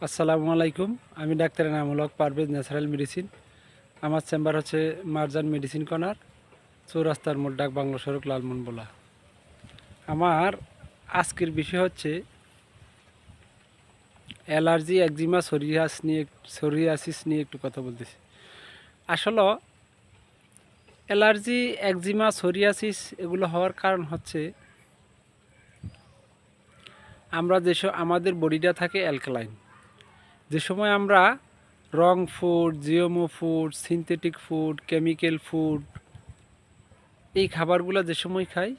আসসালামু আলাইকুম। আমি doctor Enamul Haque Parvez, natural medicine. আমার চেম্বার হচ্ছে মারজান মেডিসিন কর্নার, চৌরাস্তার মোড়, ডাক বাংলা সড়ক, লালমনবোলা। আমার আজকের বিষয় হচ্ছে অ্যালার্জি, একজিমা, সোরিয়াসিস নিয়ে একটু কথা বলতেছি। আসলে অ্যালার্জি, একজিমা, সোরিয়াসিস এগুলো হওয়ার কারণ হচ্ছে আমাদের বডিটা থাকে অ্যালকালাইন। যে সময় আমরা wrong food, GMO food, synthetic food, chemical food এই খাবারগুলো যে সময় খাই,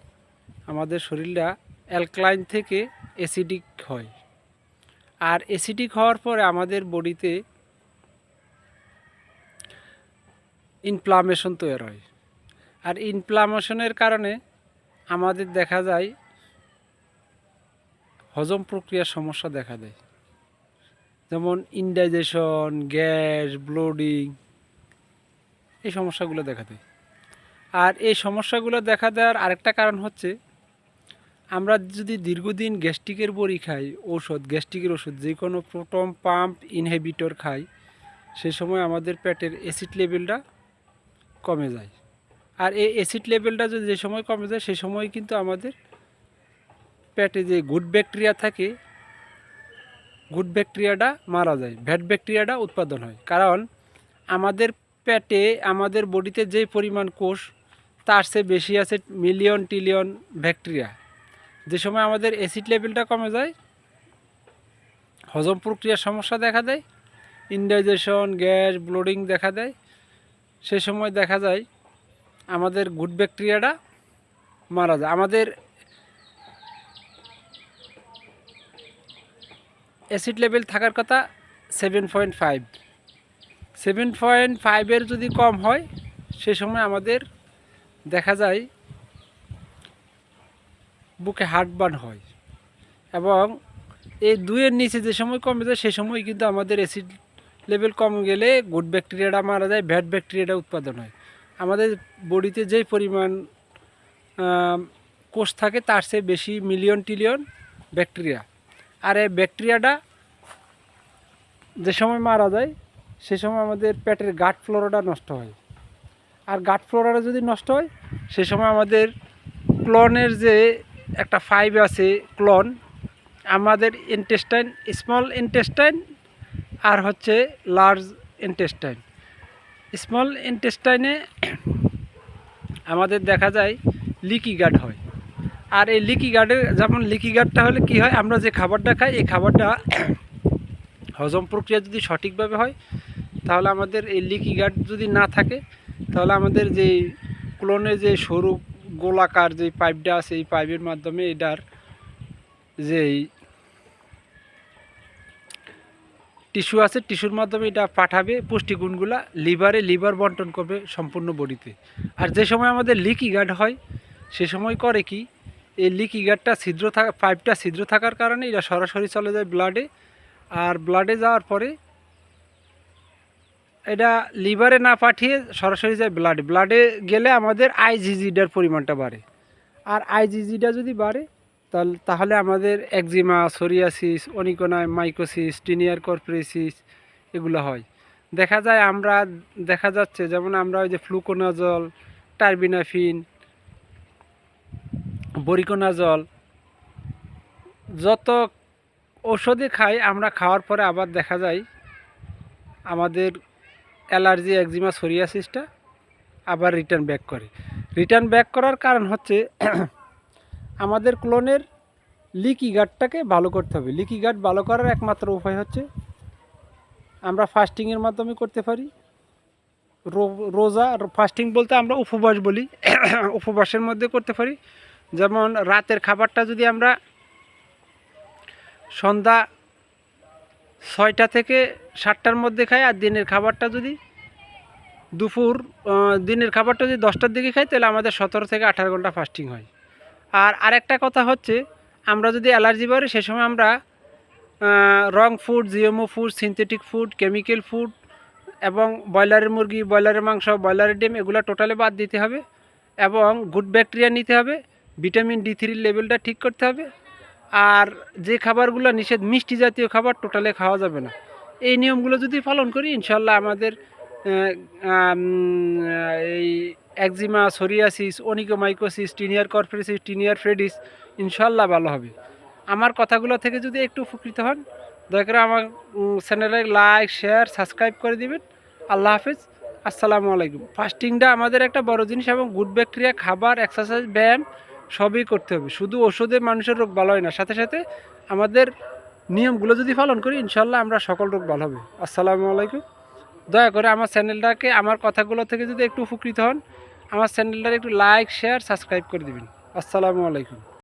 আমাদের শরীরটা অ্যালকালাইন থেকে অ্যাসিডিক হয়। আর অ্যাসিডিক হওয়ার পরে আমাদের বডিতে ইনফ্লামেশন তৈরি হয়। আর ইনফ্লামেশনের কারণে আমাদের দেখা যায় হজম প্রক্রিয়ার সমস্যা দেখা দেয়, যেমন ইনডাইজেশন, গ্যাস, ব্লোডিং, এই সমস্যাগুলো দেখা দেয়। আর এই সমস্যাগুলো দেখা দেওয়ার আরেকটা কারণ হচ্ছে আমরা যদি দীর্ঘদিন গ্যাস্ট্রিকের বড়ি খাই, গ্যাস্ট্রিকের ওষুধ, যে কোনো প্রোটন পাম্প ইনহিবিটর খাই, সে সময় আমাদের পেটের অ্যাসিড লেভেলটা কমে যায়। আর এই অ্যাসিড লেভেলটা যদি যে সময় কমে যায়, সে সময় কিন্তু আমাদের পেটে যে গুড ব্যাকটেরিয়া থাকে, গুড ব্যাকটেরিয়াটা মারা যায়, ব্যাড ব্যাকটেরিয়াটা উৎপাদন হয়। কারণ আমাদের পেটে, আমাদের বডিতে যে পরিমাণ কোষ, তার চেয়ে বেশি আছে মিলিয়ন ট্রিলিয়ন ব্যাকটেরিয়া। যে সময় আমাদের অ্যাসিড লেভেলটা কমে যায়, হজম প্রক্রিয়ার সমস্যা দেখা দেয়, ইনডাইজেশন, গ্যাস, ব্লোডিং দেখা দেয়, সে সময় দেখা যায় আমাদের গুড ব্যাকটেরিয়াটা মারা যায়। আমাদের অ্যাসিড লেভেল থাকার কথা 7.5, 7.5-এর যদি কম হয়, সে সময় আমাদের দেখা যায় বুকে হার্টবার্ন হয়। এবং এই 2-এর নিচে যে সময় কমে যায়, সে সময় কিন্তু আমাদের অ্যাসিড লেভেল কম গেলে গুড ব্যাকটেরিয়াটা মারা যায়, ব্যাড ব্যাকটেরিয়াটা উৎপাদন হয়। আমাদের বডিতে যেই পরিমাণ কোষ থাকে, তার চেয়ে বেশি মিলিয়ন ট্রিলিয়ন ব্যাকটেরিয়া। আর এই ব্যাকটেরিয়াটা যে সময় মারা যায়, সে সময় আমাদের পেটের গাট ফ্লোরাটা নষ্ট হয়। আর গাট ফ্লোরাটা যদি নষ্ট হয়, সে সময় আমাদের ক্লোনের যে একটা ফাইভ আছে, ক্লোন, আমাদের ইন্টেস্টাইন, স্মল ইন্টেস্টাইন আর হচ্ছে লার্জ ইন্টেস্টাইন। স্মল ইন্টেস্টাইনে আমাদের দেখা যায় লিকি গার্ড হয়। আর এই লিকি গার্ডের, যেমন লিকি গার্ডটা হলে কি হয়, আমরা যে খাবারটা খাই, এই খাবারটা হজম প্রক্রিয়া যদি সঠিকভাবে হয়, তাহলে আমাদের এই লিকি গার্ড যদি না থাকে, তাহলে আমাদের যে ক্লোনের যে সরু গোলাকার যে পাইপটা আছে, এই পাইপের মাধ্যমে এটার যেই টিস্যু আছে, টিস্যুর মাধ্যমে এটা পাঠাবে পুষ্টিগুণগুলা লিভারে, লিভার বন্টন করবে সম্পূর্ণ বডিতে। আর যে সময় আমাদের লিকি গার্ড হয়, সে সময় করে কি, এই লিকি গার্ডটা ছিদ্র থাকা, পাইপটা ছিদ্র থাকার কারণে এটা সরাসরি চলে যায় ব্লাডে। আর ব্লাডে যাওয়ার পরে এটা লিভারে না পাঠিয়ে সরাসরি যায় ব্লাডে। ব্লাডে গেলে আমাদের আইজিজিটার পরিমাণটা বাড়ে। আর আইজিজিটা যদি বাড়ে, তাহলে আমাদের একজিমা, সোরিয়াসিস, অনিকোনামাইকোসিস, টিনিয়ার কর্পোরেসিস এগুলো হয়। দেখা যাচ্ছে যেমন আমরা ওই যে ফ্লুকোনাজল, টার্বিনাফিন, বরিকোনাজল যত ঔষধে খাই, আমরা খাওয়ার পরে আবার দেখা যায় আমাদের অ্যালার্জি, একজিমা, সোরিয়াসিসটা আবার রিটার্ন ব্যাক করে। রিটার্ন ব্যাক করার কারণ হচ্ছে আমাদের ক্লোনের লিকি গার্ডটাকে ভালো করতে হবে। লিকি গার্ড ভালো করার একমাত্র উপায় হচ্ছে আমরা ফাস্টিংয়ের মাধ্যমে করতে পারি। রোজা, ফাস্টিং বলতে আমরা উপবাস বলি, উপবাসের মধ্যে করতে পারি। যেমন রাতের খাবারটা যদি আমরা সন্ধ্যা 6টা থেকে 7টার মধ্যে খাই, আর দিনের খাবারটা যদি দিনের খাবারটা যদি 10টার দিকে খাই, তাহলে আমাদের 17 থেকে 18 ঘন্টা ফাস্টিং হয়। আর আরেকটা কথা হচ্ছে, আমরা যদি অ্যালার্জি বাড়ে, সে সময় আমরা wrong food, GMO food, synthetic food, chemical food এবং ব্রয়লারের মুরগি, ব্রয়লারের মাংস, ব্রয়লারের ডিম এগুলো টোটালি বাদ দিতে হবে। এবং গুড ব্যাকটেরিয়া নিতে হবে, ভিটামিন D3 লেভেলটা ঠিক করতে হবে। আর যে খাবারগুলো নিষেধ, মিষ্টি জাতীয় খাবার টোটালি খাওয়া যাবে না। এই নিয়মগুলো যদি পালন করি ইনশাল্লাহ আমাদের এই একজিমা, সোরিয়াসিস, অনিকোমাইকোসিস, টিনিয়ার কর্পোরেসিস, টিনিয়ার ফ্রেডিস ইনশাল্লাহ ভালো হবে। আমার কথাগুলো থেকে যদি একটু উপকৃত হন, দয়া করে আমার চ্যানেলে লাইক, শেয়ার, সাবস্ক্রাইব করে দিবেন। আল্লাহ হাফেজ, আসসালামু আলাইকুম। ফাস্টিংটা আমাদের একটা বড় জিনিস এবং গুড ব্যাকটেরিয়া, খাবার, এক্সারসাইজ, ব্যায়াম সবই করতে হবে। শুধু ওষুধে মানুষের রোগ ভালো হয় না, সাথে সাথে আমাদের নিয়মগুলো যদি পালন করি ইনশাল্লাহ আমরা সকল রোগ ভালো হবে। আসসালামু আলাইকুম। দয়া করে আমার চ্যানেলটাকে, আমার কথাগুলো থেকে যদি একটু উপকৃত হন, আমার চ্যানেলটাকে একটু লাইক, শেয়ার, সাবস্ক্রাইব করে দিবেন। আসসালামু আলাইকুম।